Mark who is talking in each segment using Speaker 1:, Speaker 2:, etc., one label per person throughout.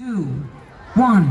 Speaker 1: 2, 1.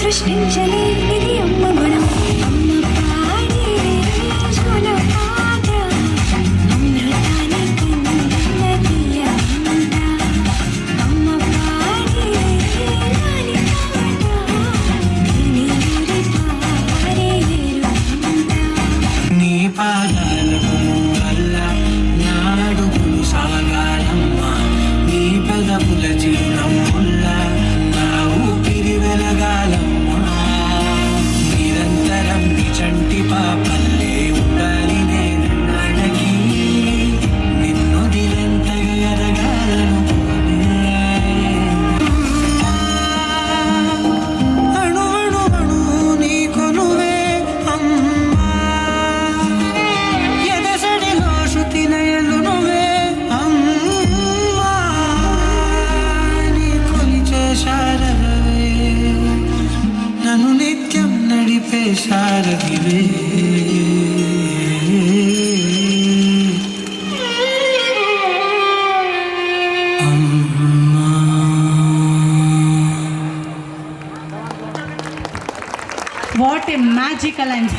Speaker 2: సృష్టించలేనిది అమ్మ గుణం. అమ్మ పాడే జోల పాట అమృతాన్ని కన్నదియ అంట. అమ్మ పాడే లాలి పాట నీరి పారేరు అంట.
Speaker 3: నీ పాదాలకు వల్ల నా అడుగులు సాగాలమ్మా, నీ పెదవుల చిరునవ్వుల్లా నా ఊపిరి వెలగాలమ్మా. నిరంతరం నీ చంటి పాపల్లే ఉండాలి నేను నాడకి, నిన్ను దిలంతగా ఎదగాలనుకోనే. అణు అణు నీ కొలువే అమ్మా, ఎదసడిలో శృతి నయలు నువ్వే అమ్మా. నీ కొలిచే శారదవే, నన్ను నిత్యం నడిపే శారదివే. అమ్మా.
Speaker 4: What a magical and